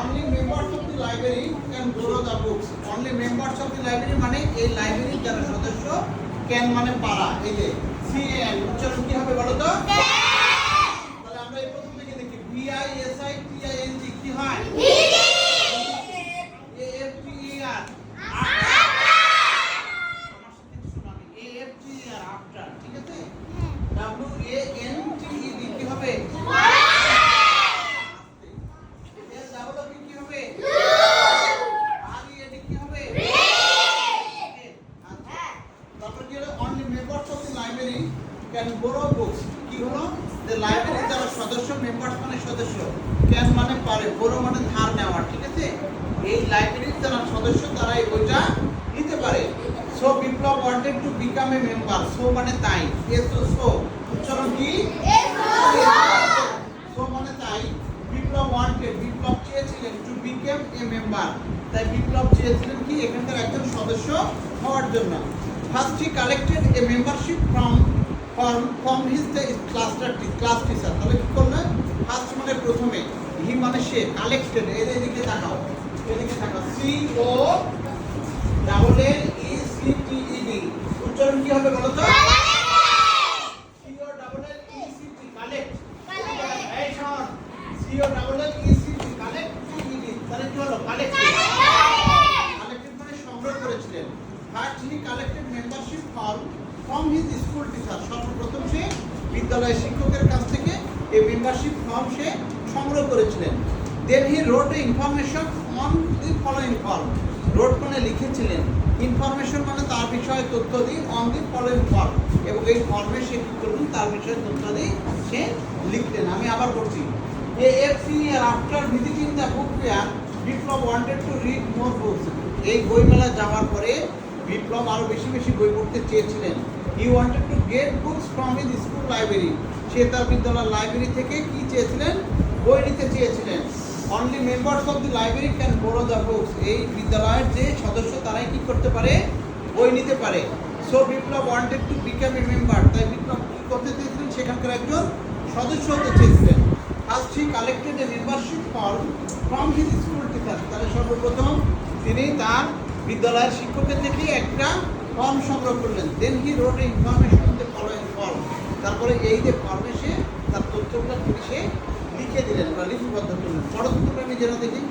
only members of the library can borrow the books. Only members of the library মানে এই লাইব্রেরির যারা সদস্য can মানে পারা। এই যে CAN উচ্চারণ কি হবে বলো তো? তাহলে আমরা এই প্রথম থেকে দেখি VISITING কি হয়? AFTER after ঠিক আছে? WANTED কি হবে? can borrow books কি হলো যে লাইব্রেরি যারা সদস্য মেম্বারস মানে সদস্য can মানে পারে borrow মানে ধার নেওয়া ঠিক আছে এই লাইব্রেরির যারা সদস্য তারা এই বইটা নিতে পারে so Biplab wanted to become a member so মানে তাই so উচ্চারণ কি সো মানে তাই বিপ্লব wanted বিপ্লব চেয়েছিলেন to become a member তাই বিপ্লব চেয়েছিলেন কি এখানকার একজন সদস্য হওয়ার জন্য first he collected a membership from his class teacher তাহলে কি করলেন ফার্স্ট মানে প্রথমে হি মানে সে কালেক্টেড এদিকে তাকাও C O double L E C T E D উচ্চারণ কি হবে বলো তো C O double L E C T collect এই শোন C O double L E C T collect T E D তাহলে কি হলো কালেক্টেড মানে সংগ্রহ করেছিলেন first he collected membership from his school teacher সর্বপ্রথম সে বিদ্যালয়ের শিক্ষকের কাছ থেকে এই মেম্বারশিপ ফর্ম সে সংগ্রহ করেছিলেন then he wrote a information on the following form wrote মানে লিখেছিলেন ইনফরমেশন মানে তার বিষয়ে তথ্য দিই on the following form এবং এই ফর্মে সে কি করলেন তার বিষয়ে তথ্য দিই সে লিখলেন আমি আবার পড়ছি AFCER after visiting the book fair Biplab wanted to read more books এই বইমেলা যাওয়ার পরে বিপ্লব আরো বেশি বেশি বই পড়তে চেয়েছিলেন he wanted to get books from his school library সে তার বিদ্যালয়ের লাইব্রেরি থেকে কি চেয়েছিলেন বই নিতে চেয়েছিলেন only members of the library can borrow the books এই বিদ্যালয়ের যে সদস্য তারাই কি করতে পারে বই নিতে পারে so Biplab wanted to become a member তাই বিপ্লব কি করতে চেয়েছিলেন সেখানকার একজন সদস্য হতে চেয়েছিলেন first he collected a membership form from his school teacher তাহলে সর্বপ্রথম তিনি তার বিদ্যালয়ের শিক্ষকের থেকে একটা ফর্ম সংগ্রহ করলেন then he wrote information in the following form তারপরে এই যে ফর্মে সে তার তথ্যগুলো সে লিখে দিলেন বা লিপিবদ্ধ করলেন পরবর্তীতে আমি যেটা দেখি